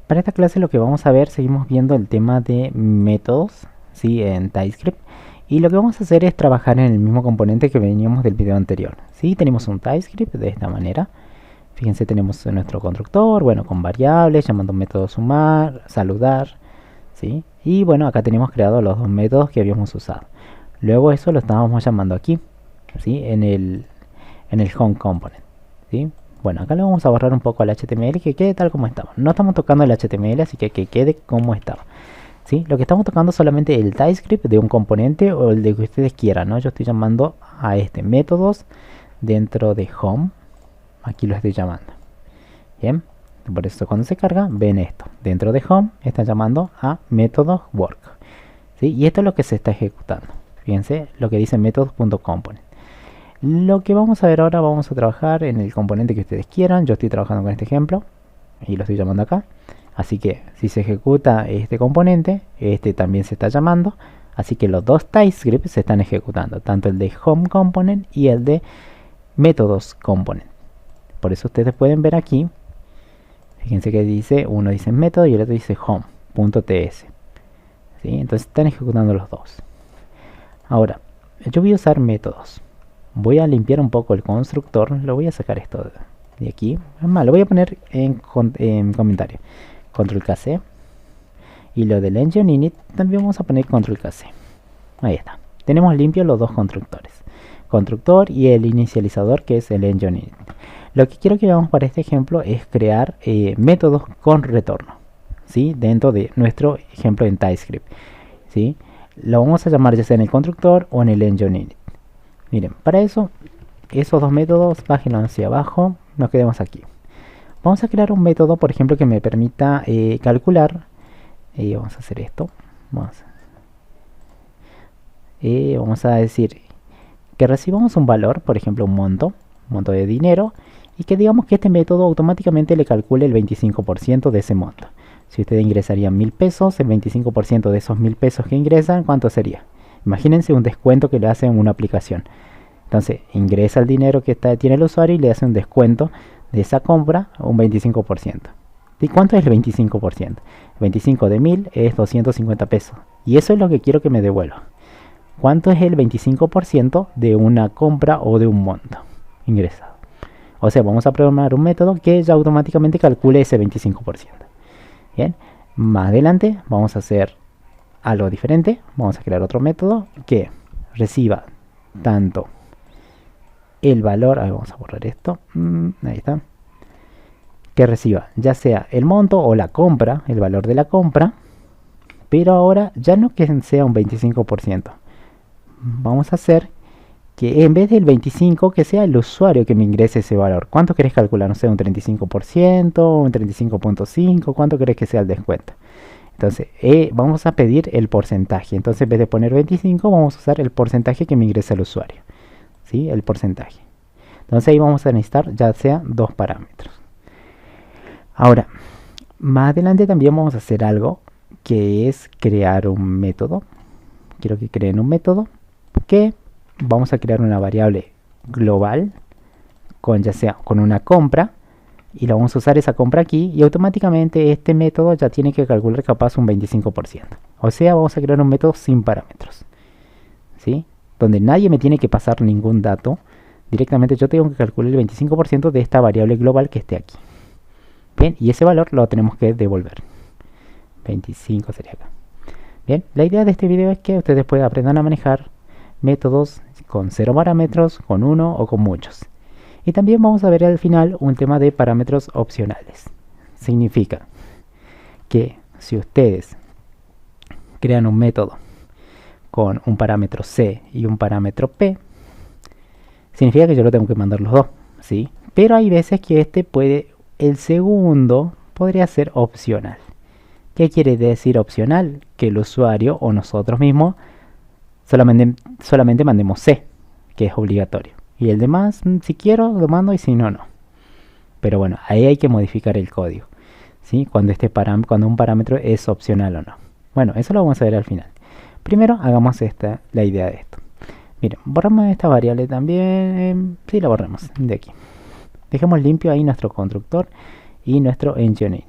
Para esta clase lo que vamos a ver, seguimos viendo el tema de métodos, ¿sí? En TypeScript. Y lo que vamos a hacer es trabajar en el mismo componente que veníamos del video anterior. ¿Sí? Tenemos un TypeScript de esta manera. Fíjense, tenemos nuestro constructor, bueno, con variables, llamando método sumar, saludar, ¿sí? Y bueno, acá tenemos creados los dos métodos que habíamos usado. Luego eso lo estábamos llamando aquí, ¿sí? En el home component, ¿sí? Bueno, acá le vamos a borrar un poco al HTML que quede tal como estaba. No estamos tocando el HTML, así que quede como estaba, ¿sí? Lo que estamos tocando es solamente el TypeScript de un componente o el de que ustedes quieran, ¿no? Yo estoy llamando a este métodos dentro de home. Aquí lo estoy llamando. Bien, por eso cuando se carga, ven esto. Dentro de home está llamando a método work, ¿sí? Y esto es lo que se está ejecutando. Fíjense lo que dice methods.component. Lo que vamos a ver ahora, vamos a trabajar en el componente que ustedes quieran. Yo estoy trabajando con este ejemplo y lo estoy llamando acá. Así que si se ejecuta este componente, este también se está llamando. Así que los dos TypeScript se están ejecutando, tanto el de home component y el de métodos component. Por eso ustedes pueden ver aquí, fíjense que dice, uno dice método y el otro dice home.ts, ¿sí? Entonces están ejecutando los dos. Ahora, yo voy a usar métodos. Voy a limpiar un poco el constructor. Lo voy a sacar esto de aquí. Es más, lo voy a poner en comentario. Control KC. Y lo del engine init también vamos a poner control KC. Ahí está. Tenemos limpios los dos constructores. Constructor y el inicializador, que es el engine init. Lo que quiero que veamos para este ejemplo es crear métodos con retorno, ¿sí? Dentro de nuestro ejemplo en TypeScript, ¿sí? Lo vamos a llamar ya sea en el constructor o en el engine init. Miren, para eso, esos dos métodos, bájenlo hacia abajo, nos quedemos aquí. Vamos a crear un método, por ejemplo, que me permita calcular. Vamos a hacer esto. Vamos a decir que recibamos un valor, por ejemplo, un monto de dinero, y que digamos que este método automáticamente le calcule el 25% de ese monto. Si ustedes ingresarían 1000 pesos, el 25% de esos 1000 pesos que ingresan, ¿cuánto sería? Imagínense un descuento que le hacen en una aplicación. Entonces ingresa el dinero que tiene el usuario y le hace un descuento de esa compra, un 25%. ¿Y cuánto es el 25%? El 25 de 1000 es 250 pesos. Y eso es lo que quiero que me devuelva. ¿Cuánto es el 25% de una compra o de un monto ingresado? O sea, vamos a programar un método que ya automáticamente calcule ese 25%. Bien, más adelante vamos a hacer algo diferente. Vamos a crear otro método que reciba tanto el valor, vamos a borrar esto, ahí está, que reciba ya sea el monto o la compra, el valor de la compra, pero ahora ya no que sea un 25%. Vamos a hacer que en vez del 25 que sea el usuario que me ingrese ese valor. ¿Cuánto querés calcular? No sé, un 35%, un 35.5%, ¿cuánto querés que sea el descuento? Entonces, vamos a pedir el porcentaje. Entonces, en vez de poner 25, vamos a usar el porcentaje que me ingresa el usuario, ¿sí? El porcentaje. Entonces, ahí vamos a necesitar ya sea dos parámetros. Ahora, más adelante también vamos a hacer algo que es crear un método. Quiero que creen un método que vamos a crear una variable global con ya sea con una compra, y la vamos a usar esa compra aquí, y automáticamente este método ya tiene que calcular capaz un 25%. O sea, vamos a crear un método sin parámetros, ¿sí? Donde nadie me tiene que pasar ningún dato. Directamente yo tengo que calcular el 25% de esta variable global que esté aquí. Bien, y ese valor lo tenemos que devolver. 25 sería acá. Bien, la idea de este video es que ustedes puedan aprender a manejar métodos con 0 parámetros, con 1 o con muchos. Y también vamos a ver al final un tema de parámetros opcionales. Significa que si ustedes crean un método con un parámetro C y un parámetro P, significa que yo lo tengo que mandar los dos, ¿sí? Pero hay veces que el segundo podría ser opcional. ¿Qué quiere decir opcional? Que el usuario o nosotros mismos solamente mandemos C, que es obligatorio. Y el demás, si quiero, lo mando, y si no, no. Pero bueno, ahí hay que modificar el código, ¿sí? Cuando un parámetro es opcional o no. Bueno, eso lo vamos a ver al final. Primero, hagamos la idea de esto. Miren, borramos esta variable también. Sí, la borramos de aquí. Dejemos limpio ahí nuestro constructor y nuestro engine.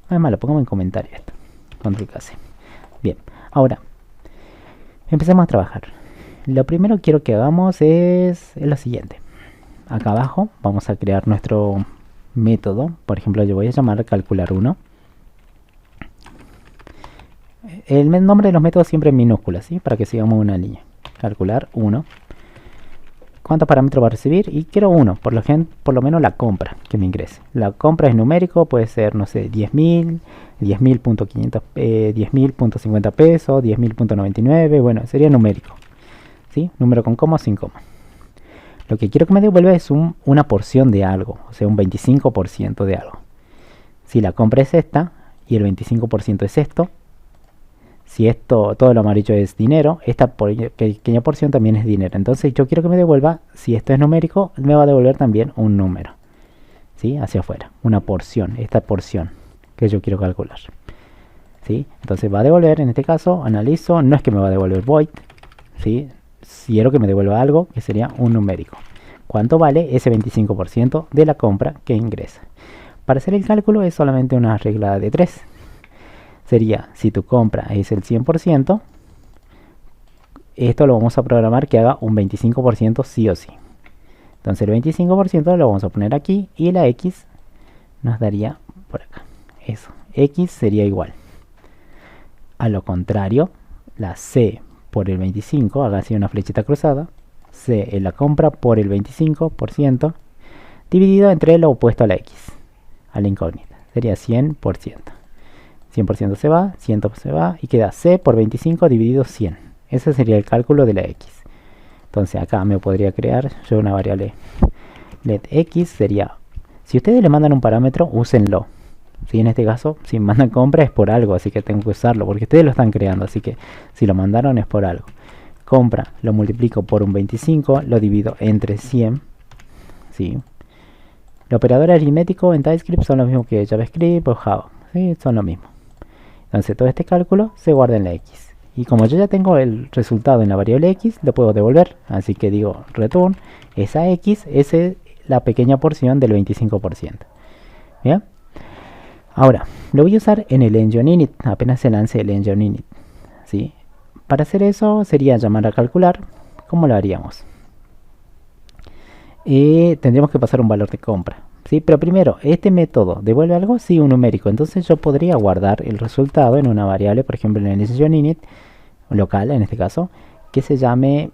Además, lo pongamos en comentario esto. Control K, C. Bien, ahora empecemos a trabajar. Lo primero que quiero que hagamos es lo siguiente. Acá abajo vamos a crear nuestro método. Por ejemplo, yo voy a llamar calcular 1. El nombre de los métodos siempre en minúsculas, ¿sí? Para que sigamos una línea. Calcular 1. ¿Cuántos parámetros va a recibir? Y quiero uno, por lo menos la compra que me ingrese. La compra es numérico, puede ser, no sé, 10.000, 10.000.500, 10.000.50 pesos, 10.000.99, bueno, sería numérico. ¿Sí? Número con coma o sin coma. Lo que quiero que me devuelva es una porción de algo, o sea, un 25% de algo. Si la compra es esta y el 25% es esto, si esto, todo lo amarillo es dinero, esta pequeña porción también es dinero. Entonces yo quiero que me devuelva, si esto es numérico, me va a devolver también un número, ¿sí? Hacia afuera, una porción, esta porción que yo quiero calcular, ¿sí? Entonces va a devolver, en este caso, analizo, no es que me va a devolver void, ¿sí? Quiero que me devuelva algo que sería un numérico. ¿Cuánto vale ese 25% de la compra que ingresa? Para hacer el cálculo es solamente una regla de 3. Sería, si tu compra es el 100%, esto lo vamos a programar que haga un 25% sí o sí. Entonces el 25% lo vamos a poner aquí y la X nos daría por acá. Eso, X sería igual. A lo contrario, la C por el 25, haga así una flechita cruzada, C es la compra por el 25%, dividido entre lo opuesto a la X, a la incógnita. Sería 100%. 100% se va, 100 se va y queda C por 25 dividido 100. Ese sería el cálculo de la X. Entonces acá me podría crear yo una variable let X, sería, si ustedes le mandan un parámetro, úsenlo. ¿Sí? En este caso, si mandan compra es por algo, así que tengo que usarlo, porque ustedes lo están creando, así que si lo mandaron es por algo. Compra lo multiplico por un 25, lo divido entre 100. ¿Sí? Los operadores aritméticos en TypeScript son lo mismo que JavaScript o Java. ¿Sí? Son lo mismo. Entonces todo este cálculo se guarda en la X. Y como yo ya tengo el resultado en la variable X, lo puedo devolver. Así que digo return, esa X es la pequeña porción del 25%. ¿Bien? Ahora, lo voy a usar en el engine init, apenas se lance el engine init. ¿Sí? Para hacer eso sería llamar a calcular. ¿Cómo lo haríamos? Tendríamos que pasar un valor de compra. ¿Sí? Pero primero, ¿este método devuelve algo? Sí, un numérico. Entonces yo podría guardar el resultado en una variable, por ejemplo en el engine init, local en este caso, que se llame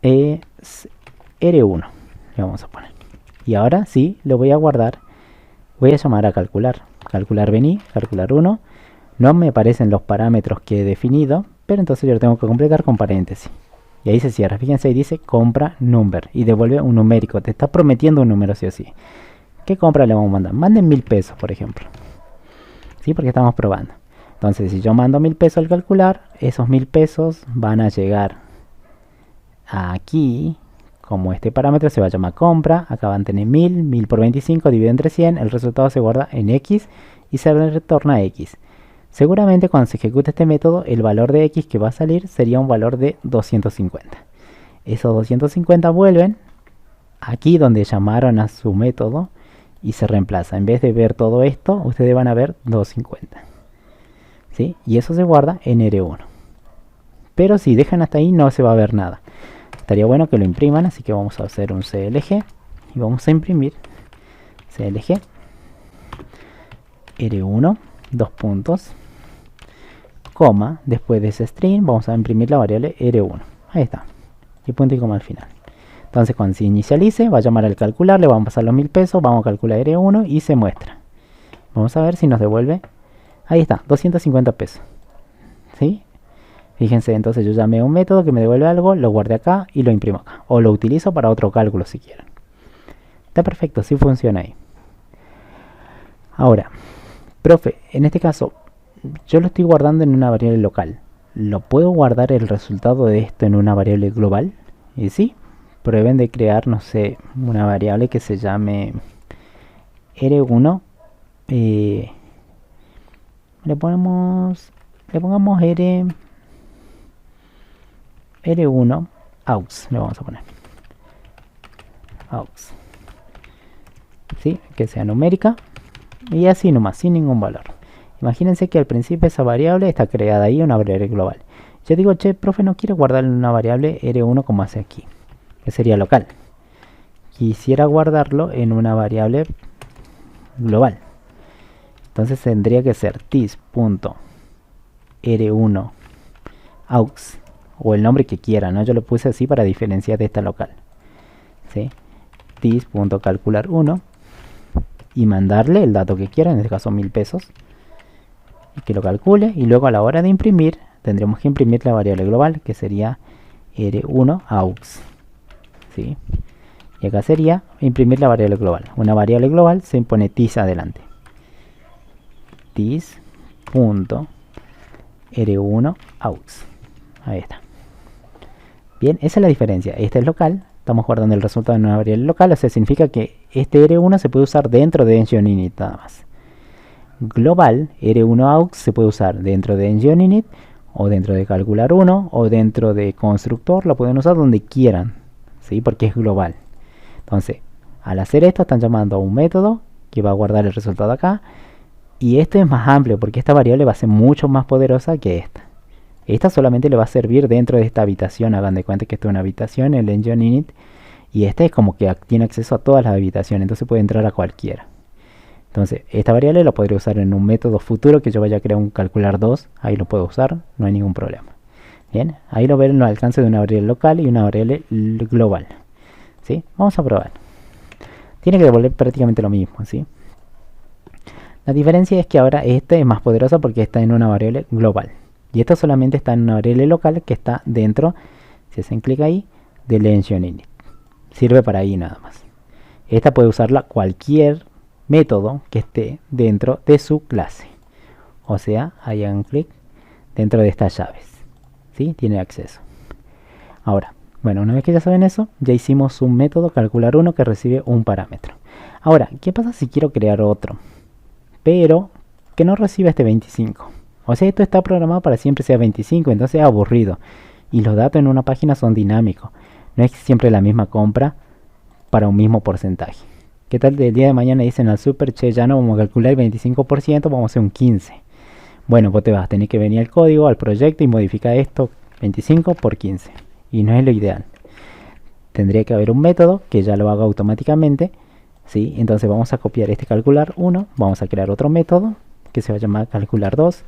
R1. Le vamos a poner. Y ahora sí, lo voy a guardar. Voy a llamar a calcular. Calcular vení, calcular 1. No me aparecen los parámetros que he definido, pero entonces yo lo tengo que completar con paréntesis. Y ahí se cierra. Fíjense, ahí dice compra number. Y devuelve un numérico. Te está prometiendo un número sí o sí. ¿Qué compra le vamos a mandar? Manden 1000 pesos, por ejemplo. ¿Sí? Porque estamos probando. Entonces, si yo mando 1000 pesos al calcular, esos 1000 pesos van a llegar aquí. Como este parámetro se va a llamar compra. Acá van a tener 1000. 1000 por 25 dividido entre 100. El resultado se guarda en X y se retorna X. Seguramente cuando se ejecute este método, el valor de X que va a salir sería un valor de 250. Esos 250 vuelven aquí donde llamaron a su método y se reemplaza. En vez de ver todo esto, ustedes van a ver 250. ¿Sí? Y eso se guarda en R1. Pero si dejan hasta ahí no se va a ver nada. Estaría bueno que lo impriman, así que vamos a hacer un CLG y vamos a imprimir CLG R1, dos puntos, coma, después de ese string vamos a imprimir la variable R1. Ahí está. Y punto y coma al final. Entonces cuando se inicialice, va a llamar al calcular, le vamos a pasar los 1000 pesos, vamos a calcular R1 y se muestra. Vamos a ver si nos devuelve. Ahí está, 250 pesos. ¿Sí? Fíjense, entonces yo llamé a un método que me devuelve algo, lo guardé acá y lo imprimo acá. O lo utilizo para otro cálculo si quieren. Está perfecto, sí funciona ahí. Ahora, profe, en este caso, yo lo estoy guardando en una variable local. ¿Lo puedo guardar el resultado de esto en una variable global? Y sí, prueben de crear, no sé, una variable que se llame R1. Le pongamos R1 aux, le vamos a poner aux, ¿sí? Que sea numérica Y así nomás, sin ningún valor. Imagínense que al principio esa variable está creada ahí, una variable global. Yo digo, che, profe, no quiero guardar en una variable R1 como hace aquí, que sería local. Quisiera guardarlo en una variable global. Entonces tendría que ser this.r1 aux, o el nombre que quiera, ¿no? Yo lo puse así para diferenciar de esta local. ¿Sí? This.calcular1 y mandarle el dato que quiera, en este caso 1000 pesos, y que lo calcule, y luego a la hora de imprimir tendremos que imprimir la variable global, que sería r1 aux, ¿sí? Y acá sería imprimir la variable global. Una variable global se impone this adelante, this.r1 aux. Ahí está. Bien, esa es la diferencia. Este es local, estamos guardando el resultado en una variable local, o sea, significa que este R1 se puede usar dentro de EngineInit nada más. Global, R1 aux, se puede usar dentro de EngineInit, o dentro de Calcular 1, o dentro de Constructor, lo pueden usar donde quieran, ¿sí? Porque es global. Entonces, al hacer esto están llamando a un método que va a guardar el resultado acá, y esto es más amplio porque esta variable va a ser mucho más poderosa que esta. Esta solamente le va a servir dentro de esta habitación. Hagan de cuenta que esto es una habitación, el EngineInit, y este es como que tiene acceso a todas las habitaciones, entonces puede entrar a cualquiera. Entonces, esta variable la podría usar en un método futuro que yo vaya a crear un calcular 2, ahí lo puedo usar, no hay ningún problema. Bien, ahí lo ven el alcance de una variable local y una variable global. ¿Sí? Vamos a probar. Tiene que devolver prácticamente lo mismo, ¿sí? La diferencia es que ahora este es más poderoso porque está en una variable global. Y esto solamente está en una variable local que está dentro, si hacen clic ahí, del EngineInit. Sirve para ahí nada más. Esta puede usarla cualquier método que esté dentro de su clase. O sea, hagan clic dentro de estas llaves. ¿Sí? Tiene acceso. Ahora, bueno, una vez que ya saben eso, ya hicimos un método calcular 1 que recibe un parámetro. Ahora, ¿qué pasa si quiero crear otro? Pero que no reciba este 25. O sea, esto está programado para siempre sea 25, entonces es aburrido. Y los datos en una página son dinámicos. No es siempre la misma compra para un mismo porcentaje. ¿Qué tal del día de mañana dicen al super, che, ya no vamos a calcular el 25%, vamos a hacer un 15%? Bueno, pues te vas a tener que venir al código, al proyecto y modificar esto 25 por 15. Y no es lo ideal. Tendría que haber un método que ya lo haga automáticamente, ¿sí? Entonces vamos a copiar este calcular 1, vamos a crear otro método que se va a llamar calcular 2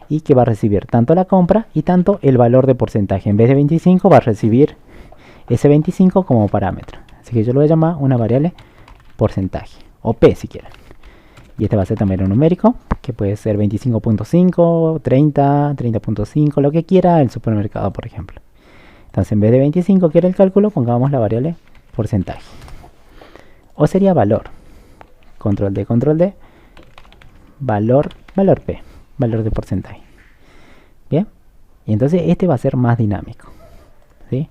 y que va a recibir tanto la compra y tanto el valor de porcentaje. En vez de 25 va a recibir ese 25 como parámetro. Así que yo lo voy a llamar una variable porcentaje, o P si quieren. Y este va a ser también un numérico, que puede ser 25.5, 30, 30.5, lo que quiera el supermercado, por ejemplo. Entonces en vez de 25 que era el cálculo, pongamos la variable porcentaje. O sería valor. Control D, valor P, valor de porcentaje. Bien, y entonces este va a ser más dinámico, ¿sí?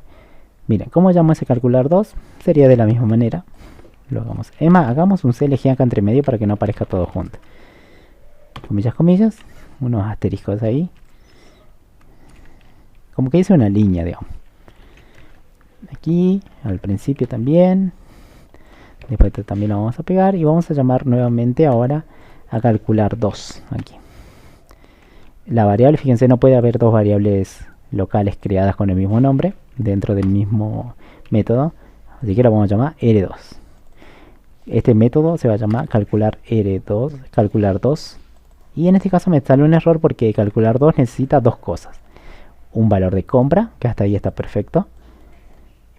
Miren, ¿cómo llamo ese calcular 2? Sería de la misma manera. Lo hagamos. Es más, hagamos un CLG acá entre medio para que no aparezca todo junto. Comillas, comillas. Unos asteriscos ahí. Como que hice una línea, digamos. Aquí, al principio también. Después también lo vamos a pegar. Y vamos a llamar nuevamente ahora a calcular 2. Aquí. La variable, fíjense, no puede haber dos variables locales creadas con el mismo nombre dentro del mismo método. Así que lo vamos a llamar R2. Este método se va a llamar calcular R2, calcular 2. Y en este caso me sale un error porque calcular 2 necesita dos cosas. Un valor de compra, que hasta ahí está perfecto.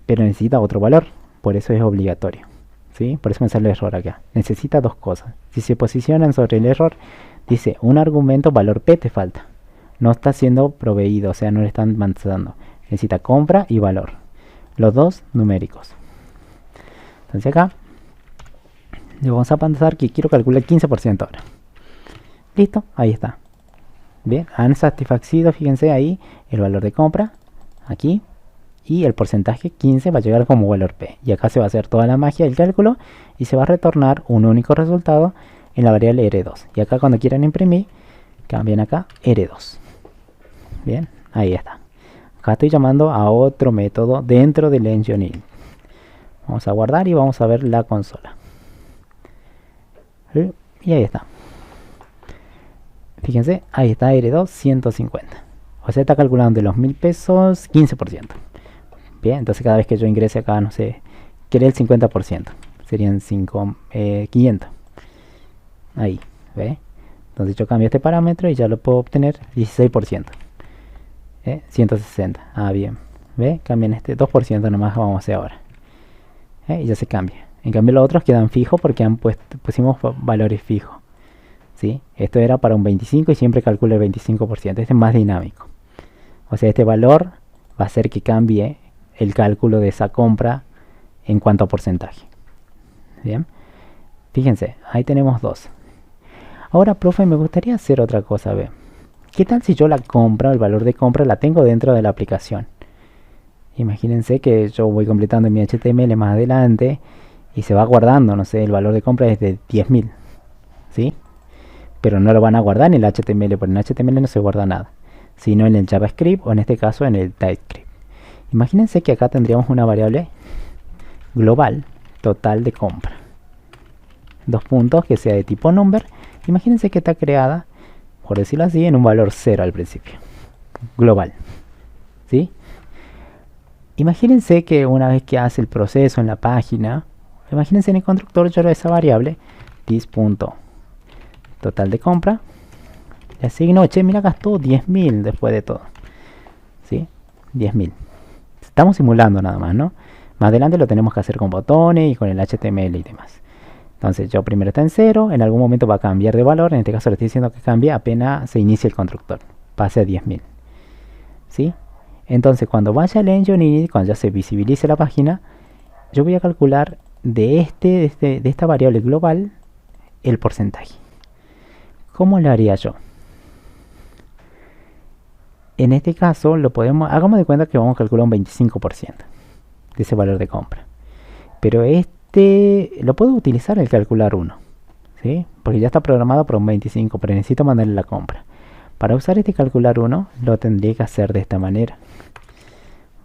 Pero necesita otro valor, por eso es obligatorio. ¿Sí? Por eso me sale el error acá. Necesita dos cosas. Si se posicionan sobre el error, dice un argumento valor P te falta. No está siendo proveído, o sea, no le están mandando. Necesita compra y valor. Los dos numéricos. Entonces acá le vamos a pasar que quiero calcular el 15% ahora. Listo, ahí está. Bien, han satisfacido, fíjense ahí, el valor de compra, aquí, y el porcentaje 15 va a llegar como valor P. Y acá se va a hacer toda la magia del cálculo y se va a retornar un único resultado en la variable R2. Y acá cuando quieran imprimir, cambian acá R2. Bien, ahí está. Acá estoy llamando a otro método dentro del EngineInit. Vamos a guardar y vamos a ver la consola. Y ahí está. Fíjense, ahí está, heredó 150. O sea, está calculando de los 1000 pesos 15%. Bien, entonces cada vez que yo ingrese acá, no sé, quiere el 50%. Serían 500. Ahí, ¿ve? Entonces yo cambio este parámetro y ya lo puedo obtener 16%. 160. Ah, bien. ¿Ve? Cambian este 2% nomás, vamos a hacer ahora. Y ya se cambia. En cambio los otros quedan fijos porque pusimos valores fijos. ¿Sí? Esto era para un 25 y siempre calcula el 25%. Este es más dinámico. O sea, este valor va a hacer que cambie el cálculo de esa compra en cuanto a porcentaje. Bien. Fíjense, ahí tenemos dos. Ahora, profe, me gustaría hacer otra cosa. ¿Ve? ¿Qué tal si yo la compra, el valor de compra, la tengo dentro de la aplicación? Imagínense que yo voy completando mi HTML más adelante y se va guardando, no sé, el valor de compra es de 10.000. ¿Sí? Pero no lo van a guardar en el HTML, porque en el HTML no se guarda nada, sino en el JavaScript o en este caso en el TypeScript. Imagínense que acá tendríamos una variable global, total de compra. Dos puntos que sea de tipo number. Imagínense que está creada, por decirlo así, en un valor 0 al principio. Global. ¿Sí? Imagínense que una vez que hace el proceso en la página, imagínense en el constructor yo esa variable, this.total de compra, le asigno, che, mira, gastó 10.000 después de todo. ¿Sí? 10.000. Estamos simulando nada más, ¿no? Más adelante lo tenemos que hacer con botones y con el HTML y demás. Entonces yo primero está en 0, en algún momento va a cambiar de valor, en este caso le estoy diciendo que cambie apenas se inicie el constructor, pase a 10.000. ¿Sí? Entonces cuando vaya al Engine Init, cuando ya se visibilice la página, yo voy a calcular de esta variable global el porcentaje. ¿Cómo lo haría yo? En este caso hagamos de cuenta que vamos a calcular un 25% de ese valor de compra. Pero lo puedo utilizar el calcular 1, ¿sí? Porque ya está programado para un 25, pero necesito mandarle la compra. Para usar este calcular 1 lo tendría que hacer de esta manera.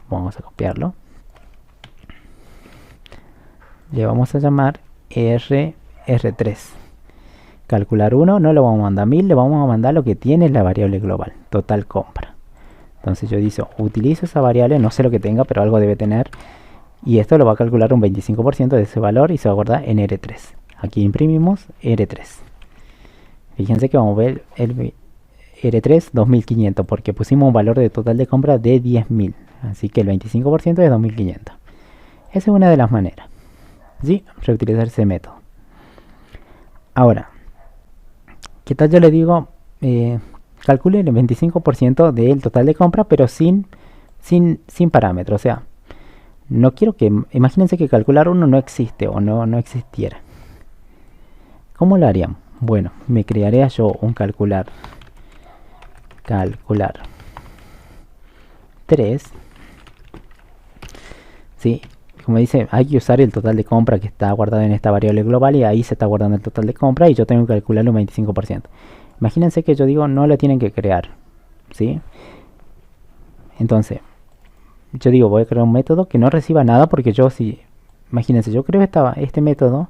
Vamos a copiarlo. Le vamos a llamar R3. Calcular 1 no lo vamos a mandar a 1000, le vamos a mandar lo que tiene la variable global, total compra. Entonces yo utilizo esa variable, no sé lo que tenga, pero algo debe tener. Y esto lo va a calcular un 25% de ese valor y se va a guardar en R3. Aquí imprimimos R3. Fíjense que vamos a ver el R3 2500 porque pusimos un valor de total de compra de 10.000. Así que el 25% es 2500. Esa es una de las maneras. ¿Sí? Reutilizar ese método. Ahora, ¿qué tal yo le digo? Calcule el 25% del total de compra, pero sin parámetros. O sea, no quiero que... Imagínense que calcular 1 no existe o no existiera. ¿Cómo lo haríamos? Bueno, me crearía yo un calcular 3. ¿Sí? Como dice, hay que usar el total de compra que está guardado en esta variable global y ahí se está guardando el total de compra y yo tengo que calcularlo un 25%. Imagínense que yo digo no lo tienen que crear, ¿sí? Entonces, yo digo voy a crear un método que no reciba nada porque imagínense, yo creo este método,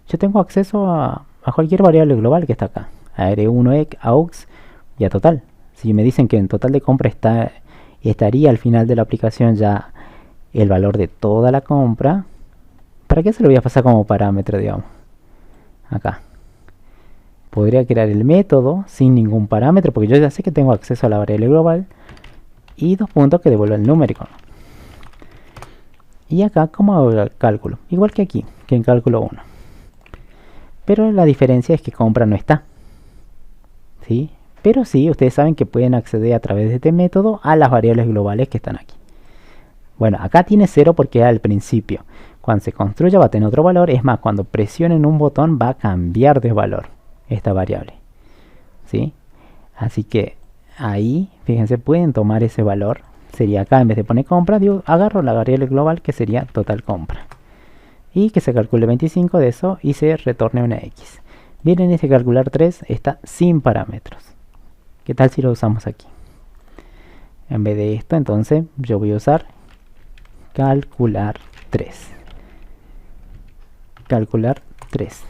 yo tengo acceso a cualquier variable global que está acá, a R1, AUX y a total. Si me dicen que en total de compra estaría al final de la aplicación ya el valor de toda la compra, ¿para qué se lo voy a pasar como parámetro, digamos? Acá. Podría crear el método sin ningún parámetro, porque yo ya sé que tengo acceso a la variable global. Y dos puntos que devuelva el numérico. Y acá, ¿cómo hago el cálculo? Igual que aquí, que en cálculo 1. Pero la diferencia es que compra no está. ¿Sí? Pero sí, ustedes saben que pueden acceder a través de este método a las variables globales que están aquí. Bueno, acá tiene 0 porque es al principio. Cuando se construya va a tener otro valor. Es más, cuando presionen un botón va a cambiar de valor esta variable. ¿Sí? Así que ahí, fíjense, pueden tomar ese valor. Sería acá, en vez de poner compra, agarro la variable global que sería total compra. Y que se calcule 25 de eso y se retorne una X. Miren, este calcular 3 está sin parámetros. ¿Qué tal si lo usamos aquí? En vez de esto, entonces, yo voy a usar calcular 3. Calcular 3.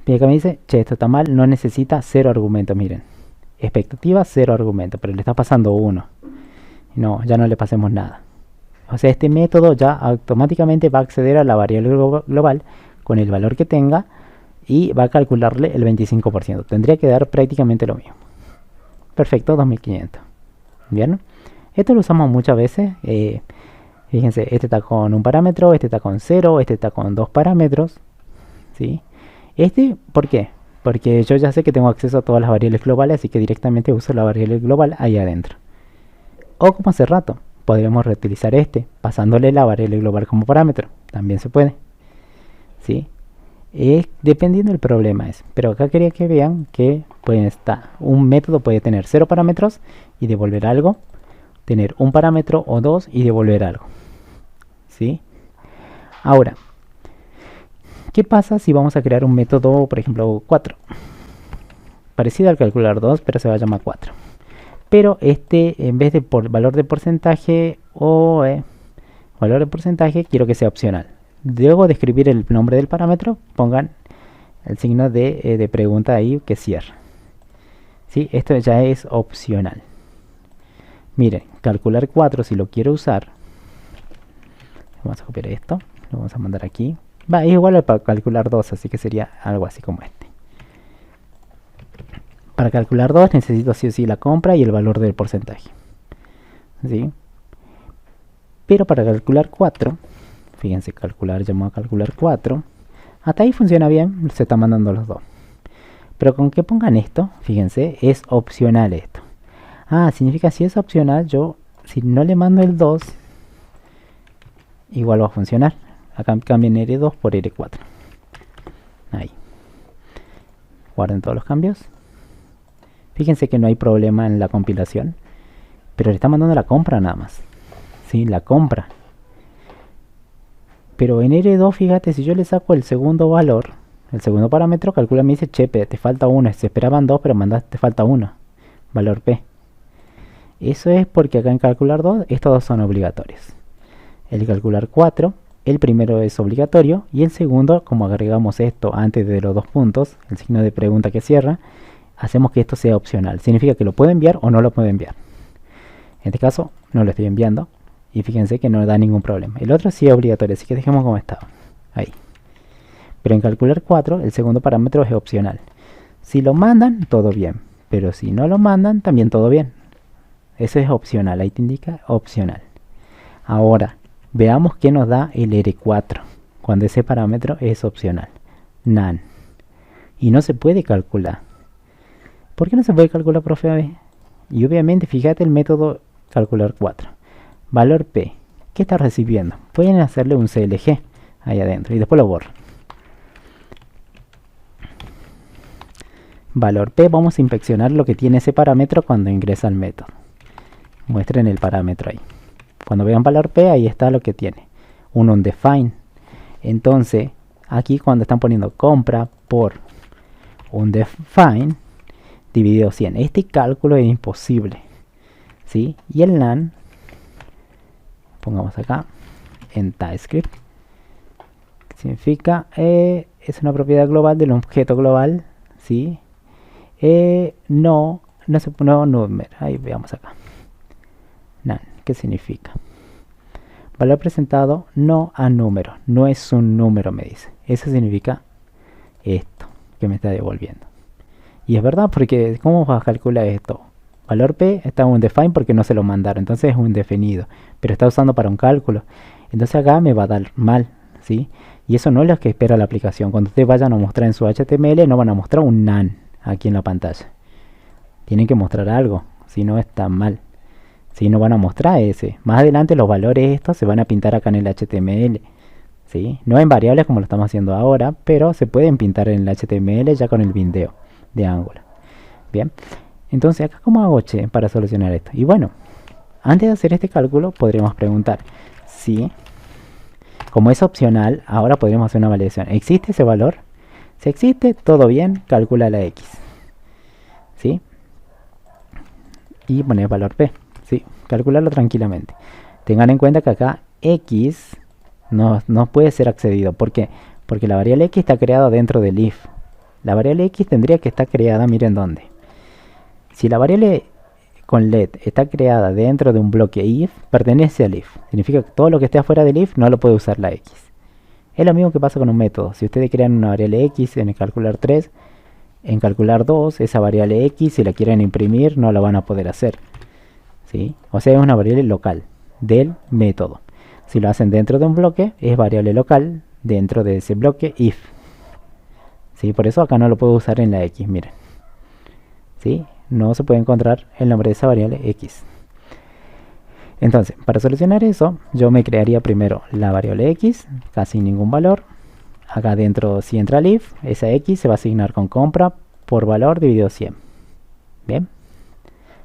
Y acá me dice, che, esto está mal, no necesita 0 argumentos, miren. expectativa 0 argumento, pero le está pasando 1. No, ya no le pasemos nada. O sea, este método ya automáticamente va a acceder a la variable global con el valor que tenga y va a calcularle el 25%. Tendría que dar prácticamente lo mismo. Perfecto, 2500. Bien, esto lo usamos muchas veces. Fíjense, este está con un parámetro, este está con 0, este está con 2 parámetros. ¿Sí? ¿Por qué? Porque yo ya sé que tengo acceso a todas las variables globales, así que directamente uso la variable global ahí adentro. O como hace rato, podríamos reutilizar pasándole la variable global como parámetro. También se puede. ¿Sí? Dependiendo del problema pero acá quería que vean que un método puede tener 0 parámetros y devolver algo, tener un parámetro o 2 y devolver algo. ¿Sí? Ahora, ¿qué pasa si vamos a crear un método, por ejemplo, 4? Parecido al calcular 2, pero se va a llamar 4. Pero en vez de valor de porcentaje valor de porcentaje, quiero que sea opcional. Luego de escribir el nombre del parámetro, pongan el signo de pregunta ahí que cierra. ¿Sí? Esto ya es opcional. Miren, calcular 4 si lo quiero usar. Vamos a copiar esto, lo vamos a mandar aquí. Es igual para calcular 2, así que sería algo así como este. Para calcular 2 necesito sí o sí la compra y el valor del porcentaje. ¿Sí? Pero para calcular 4, fíjense, llamado a calcular 4. Hasta ahí funciona bien, se está mandando los dos. Pero con que pongan esto, fíjense, es opcional esto. Significa si es opcional, si no le mando el 2, igual va a funcionar. Acá cambien R2 por R4. Ahí. Guarden todos los cambios. Fíjense que no hay problema en la compilación. Pero le está mandando la compra nada más. ¿Sí? La compra. Pero en R2, fíjate, si yo le saco el segundo valor, el segundo parámetro, calcula, me dice, che, te falta 1. Se esperaban 2, pero te falta 1. Valor P. Eso es porque acá en calcular 2, estos dos son obligatorios. El calcular 4, el primero es obligatorio. Y el segundo, como agregamos esto antes de los dos puntos, el signo de pregunta que cierra, hacemos que esto sea opcional. Significa que lo puede enviar o no lo puede enviar. En este caso, no lo estoy enviando. Y fíjense que no da ningún problema. El otro sí es obligatorio, así que dejemos como estaba. Ahí. Pero en calcular 4, el segundo parámetro es opcional. Si lo mandan, todo bien. Pero si no lo mandan, también todo bien. Eso es opcional. Ahí te indica opcional. Ahora, veamos qué nos da el R4. Cuando ese parámetro es opcional. None. Y no se puede calcular. ¿Por qué no se puede calcular, profe? A ver. Y obviamente, fíjate el método calcular 4. Valor P. ¿Qué está recibiendo? Pueden hacerle un CLG ahí adentro y después lo borro. Valor P, vamos a inspeccionar lo que tiene ese parámetro cuando ingresa al método. Muestren el parámetro ahí. Cuando vean valor P, ahí está lo que tiene. Un undefined. Entonces, aquí cuando están poniendo compra por undefined dividido 100. Este cálculo es imposible. ¿Sí? Y el none, pongamos acá, en TypeScript, significa, es una propiedad global del objeto global. ¿Sí? No se pone número. Ahí veamos acá. None, ¿qué significa? Valor presentado no a número. No es un número, me dice. Eso significa esto que me está devolviendo. Y es verdad, porque ¿cómo vas a calcular esto? Valor P está undefined porque no se lo mandaron. Entonces es un indefinido. Pero está usando para un cálculo. Entonces acá me va a dar mal. ¿Sí? Y eso no es lo que espera la aplicación. Cuando ustedes vayan a mostrar en su HTML, no van a mostrar un none aquí en la pantalla. Tienen que mostrar algo. Si no, está mal. Si no van a mostrar ese. Más adelante los valores estos se van a pintar acá en el HTML. ¿Sí? No en variables como lo estamos haciendo ahora, pero se pueden pintar en el HTML ya con el bindeo de Angular. Bien. Entonces, acá ¿cómo hago, che, para solucionar esto? Y bueno, antes de hacer este cálculo, podríamos preguntar si, como es opcional, ahora podríamos hacer una validación. ¿Existe ese valor? Si existe, todo bien, calcula la X. ¿Sí? Y poner valor P. ¿Sí? Calcularlo tranquilamente. Tengan en cuenta que acá X no puede ser accedido. ¿Por qué? Porque la variable X está creada dentro del if. La variable X tendría que estar creada, miren dónde. Si la variable con let está creada dentro de un bloque if, pertenece al if. Significa que todo lo que esté afuera del if no lo puede usar la x. Es lo mismo que pasa con un método. Si ustedes crean una variable x en el calcular 3, en calcular 2, esa variable x, si la quieren imprimir, no la van a poder hacer. ¿Sí? O sea, es una variable local del método. Si lo hacen dentro de un bloque, es variable local dentro de ese bloque if. ¿Sí? Por eso acá no lo puedo usar en la x, miren. ¿Sí? No se puede encontrar el nombre de esa variable x. Entonces, para solucionar eso, yo me crearía primero la variable x, casi ningún valor. Acá dentro, si entra el if, esa x se va a asignar con compra por valor dividido 100. Bien,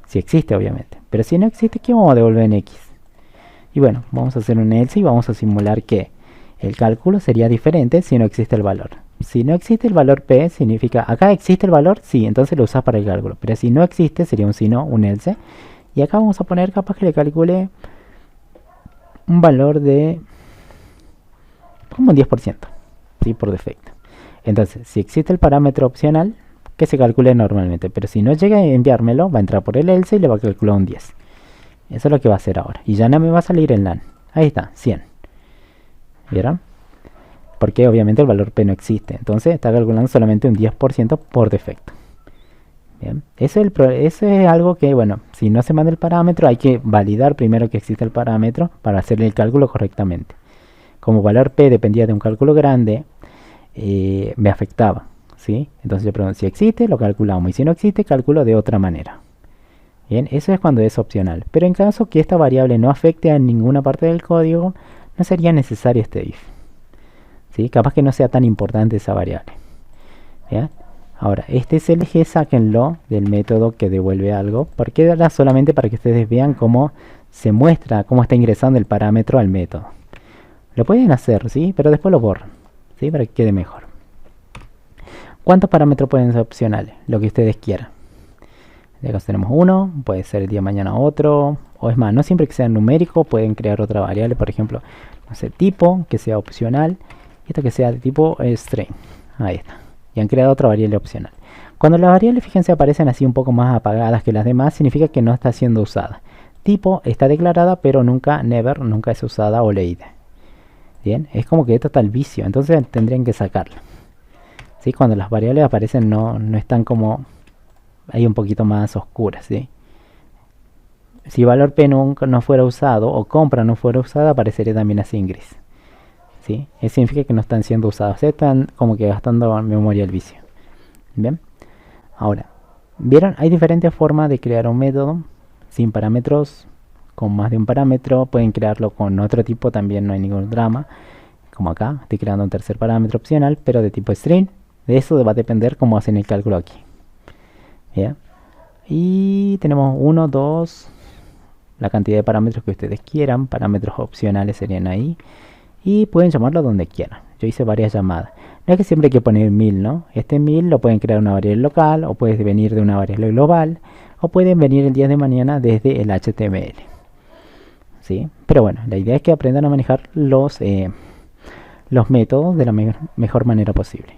si existe obviamente. Pero si no existe, ¿qué vamos a devolver en x? Y bueno, vamos a hacer un else y vamos a simular que el cálculo sería diferente si no existe el valor. Si no existe el valor p, significa, acá existe el valor, sí, entonces lo usas para el cálculo. Pero si no existe, sería un si no, un else. Y acá vamos a poner capaz que le calcule un valor de como un 10%, ¿sí? Por defecto. Entonces, si existe el parámetro opcional, que se calcule normalmente. Pero si no llega a enviármelo, va a entrar por el else y le va a calcular un 10. Eso es lo que va a hacer ahora. Y ya no me va a salir en LAN. Ahí está, 100. ¿Vieron? Porque obviamente el valor P no existe. Entonces está calculando solamente un 10% por defecto. Bien. Eso es algo que, bueno, si no se manda el parámetro, hay que validar primero que existe el parámetro para hacer el cálculo correctamente. Como valor P dependía de un cálculo grande, me afectaba. ¿Sí? Entonces yo pregunto, si existe, lo calculamos. Y si no existe, calculo de otra manera. Bien, eso es cuando es opcional. Pero en caso que esta variable no afecte a ninguna parte del código, no sería necesario este if. ¿Sí? Capaz que no sea tan importante esa variable. ¿Bien? Ahora, este es el g, sáquenlo del método que devuelve algo, porque era solamente para que ustedes vean cómo se muestra, cómo está ingresando el parámetro al método. Lo pueden hacer, ¿sí? Pero después lo borran, ¿sí? Para que quede mejor. ¿Cuántos parámetros pueden ser opcionales? Lo que ustedes quieran. Ya que tenemos uno, puede ser el día de mañana otro, o es más, no siempre que sea numérico, pueden crear otra variable, por ejemplo, no sé, tipo, que sea opcional, y esta que sea de tipo string. Ahí está. Y han creado otra variable opcional. Cuando las variables, fíjense, aparecen así un poco más apagadas que las demás, significa que no está siendo usada. Tipo está declarada, pero nunca es usada o leída. Bien, es como que esto está el vicio, entonces tendrían que sacarlo. ¿Sí? Cuando las variables aparecen no están como ahí un poquito más oscuras, ¿sí? Si valor P nunca no fuera usado o compra no fuera usada, aparecería también así en gris. ¿Sí? Eso significa que no están siendo usados, están como que gastando memoria al vicio. Bien, ahora, ¿vieron? Hay diferentes formas de crear un método sin parámetros, con más de un parámetro. Pueden crearlo con otro tipo, también no hay ningún drama. Como acá, estoy creando un tercer parámetro opcional, pero de tipo string. De eso va a depender cómo hacen el cálculo aquí. ¿Ya? Y tenemos 1, 2, la cantidad de parámetros que ustedes quieran. Parámetros opcionales serían ahí. Y pueden llamarlo donde quieran. Yo hice varias llamadas. No es que siempre hay que poner 1000, ¿no? Este 1000 lo pueden crear una variable local, o puede venir de una variable global, o pueden venir el día de mañana desde el HTML. ¿Sí? Pero bueno, la idea es que aprendan a manejar los métodos de la mejor manera posible.